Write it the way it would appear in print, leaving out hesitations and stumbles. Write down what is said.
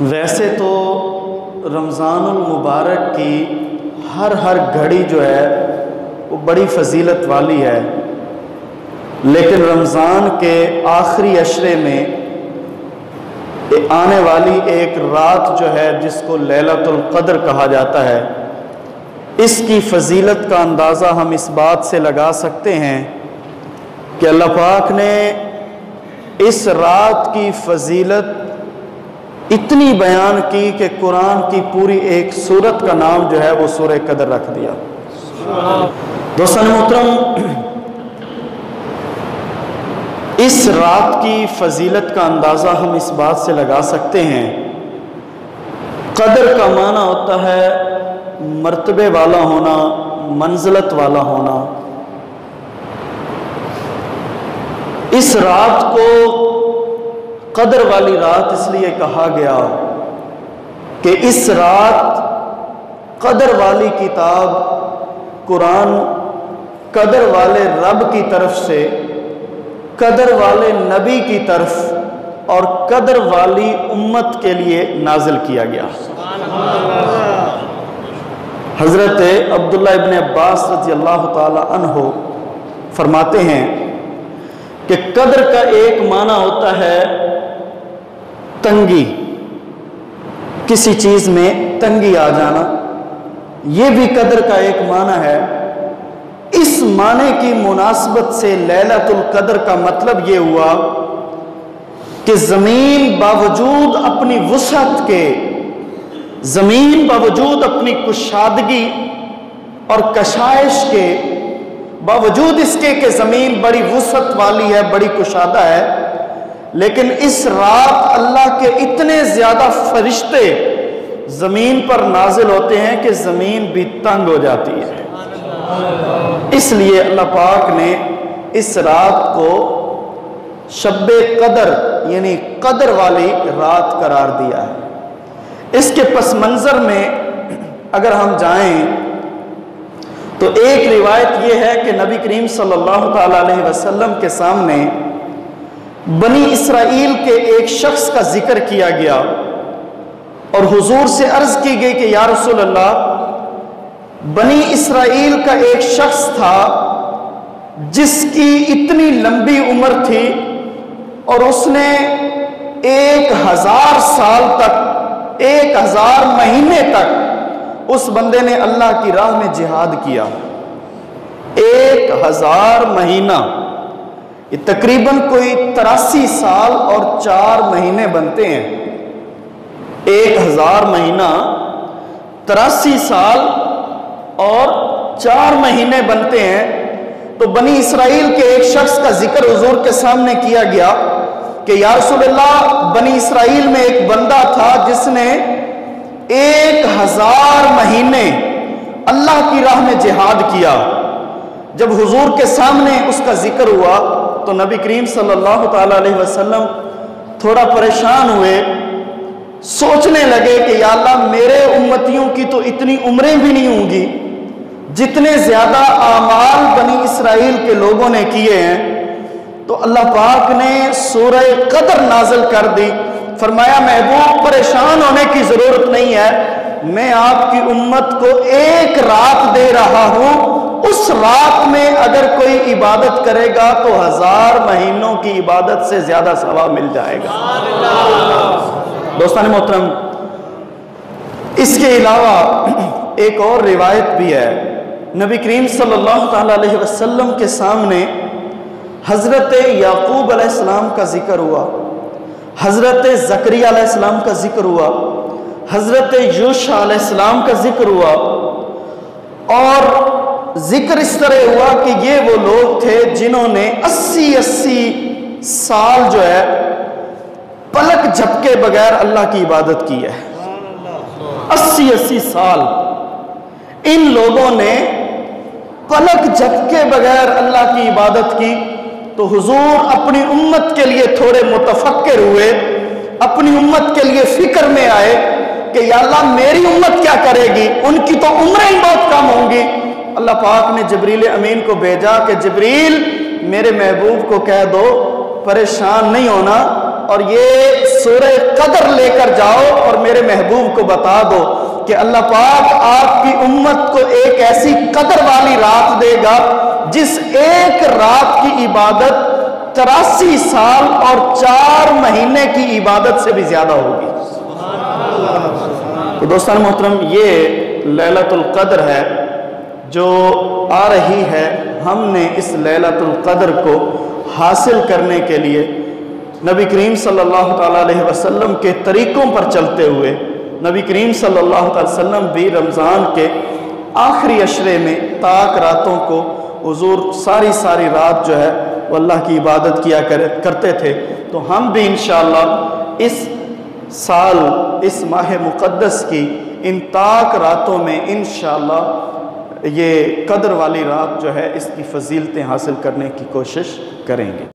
ویسے تو رمضان المبارک کی ہر گھڑی جو ہے وہ بڑی فضیلت والی ہے، لیکن رمضان کے آخری عشرے میں آنے والی ایک رات جو ہے جس کو لیلۃ القدر کہا جاتا ہے، اس کی فضیلت کا اندازہ ہم اس بات سے لگا سکتے ہیں کہ اللہ پاک نے اس رات کی فضیلت اتنی بیان کی کہ قرآن کی پوری ایک سورت کا نام جو ہے وہ سورہ قدر رکھ دیا۔ دوستان محترم، اس رات کی فضیلت کا اندازہ ہم اس بات سے لگا سکتے ہیں، قدر کا معنی ہوتا ہے مرتبے والا ہونا، منزلت والا ہونا۔ اس رات کو قدر والی رات اس لیے کہا گیا کہ اس رات قدر والی کتاب قرآن قدر والے رب کی طرف سے، قدر والے نبی کی طرف اور قدر والی امت کے لیے نازل کیا گیا۔ حضرت عبداللہ ابن عباس رضی اللہ تعالی عنہ فرماتے ہیں کہ قدر کا ایک معنی ہوتا ہے تنگی، کسی چیز میں تنگی آ جانا، یہ بھی قدر کا ایک معنی ہے۔ اس معنی کی مناسبت سے لیلۃ القدر کا مطلب یہ ہوا کہ زمین باوجود اپنی وسعت کے، زمین باوجود اپنی کشادگی اور کشائش کے، باوجود اس کے کہ زمین بڑی وسعت والی ہے، بڑی کشادہ ہے، لیکن اس رات اللہ کے اتنے زیادہ فرشتے زمین پر نازل ہوتے ہیں کہ زمین بھی تنگ ہو جاتی ہے۔ اس لیے اللہ پاک نے اس رات کو شب قدر یعنی قدر والی رات قرار دیا ہے۔ اس کے پس منظر میں اگر ہم جائیں تو ایک روایت یہ ہے کہ نبی کریم صلی اللہ تعالی علیہ وسلم کے سامنے بنی اسرائیل کے ایک شخص کا ذکر کیا گیا اور حضور سے عرض کی گئی کہ یا رسول اللہ، بنی اسرائیل کا ایک شخص تھا جس کی اتنی لمبی عمر تھی اور اس نے 1000 سال تک، 1000 مہینے تک اس بندے نے اللہ کی راہ میں جہاد کیا۔ 1000 مہینہ، یہ تقریباً کوئی 83 سال اور 4 مہینے بنتے ہیں۔ 1000 مہینہ 83 سال اور 4 مہینے بنتے ہیں۔ تو بنی اسرائیل کے ایک شخص کا ذکر حضور کے سامنے کیا گیا کہ یا رسول اللہ، بنی اسرائیل میں ایک بندہ تھا جس نے 1000 مہینے اللہ کی راہ میں جہاد کیا۔ جب حضور کے سامنے اس کا ذکر ہوا تو نبی کریم صلی اللہ تعالی علیہ وسلم تھوڑا پریشان ہوئے، سوچنے لگے کہ یا اللہ، میرے امتیوں کی تو اتنی عمریں بھی نہیں ہوں گی جتنے زیادہ اعمال بنی اسرائیل کے لوگوں نے کیے ہیں۔ تو اللہ پاک نے سورہ قدر نازل کر دی، فرمایا محبوب پریشان ہونے کی ضرورت نہیں ہے، میں آپ کی امت کو ایک رات دے رہا ہوں، اس رات میں اگر کوئی عبادت کرے گا تو 1000 مہینوں کی عبادت سے زیادہ ثواب مل جائے گا۔ دوستان محترم، اس کے علاوہ ایک اور روایت بھی ہے۔ نبی کریم صلی اللہ تعالی علیہ وسلم کے سامنے حضرت یعقوب علیہ السلام کا ذکر ہوا، حضرت زکریا علیہ السلام کا ذکر ہوا، حضرت یوشع علیہ السلام کا ذکر ہوا، اور ذکر اس طرح ہوا کہ یہ وہ لوگ تھے جنہوں نے 80 سال جو ہے پلک جھپکے بغیر اللہ کی عبادت کی ہے۔ 80 سال ان لوگوں نے پلک جھپکے بغیر اللہ کی عبادت کی۔ تو حضور اپنی امت کے لیے تھوڑے متفکر ہوئے، اپنی امت کے لیے فکر میں آئے کہ یا اللہ، میری امت کیا کرے گی، ان کی تو عمریں ہی بہت کم ہوں گی۔ اللہ پاک نے جبریل امین کو بھیجا کہ جبریل، میرے محبوب کو کہہ دو پریشان نہیں ہونا، اور یہ سورہ قدر لے کر جاؤ اور میرے محبوب کو بتا دو کہ اللہ پاک آپ کی امت کو ایک ایسی قدر والی رات دے گا جس ایک رات کی عبادت 83 سال اور 4 مہینے کی عبادت سے بھی زیادہ ہوگی۔ تو دوستان محترم، یہ لیلۃ القدر ہے جو آ رہی ہے۔ ہم نے اس لیلۃ القدر کو حاصل کرنے کے لیے نبی کریم صلی اللہ تعالیٰ علیہ وسلم کے طریقوں پر چلتے ہوئے، نبی کریم صلی اللہ تعالیٰ علیہ وسلم بھی رمضان کے آخری عشرے میں طاق راتوں کو حضور ساری رات جو ہے وہ اللہ کی عبادت کیا کرتے تھے۔ تو ہم بھی انشاءاللہ اس سال اس ماہ مقدس کی ان طاق راتوں میں انشاءاللہ یہ قدر والی رات جو ہے اس کی فضیلتیں حاصل کرنے کی کوشش کریں گے۔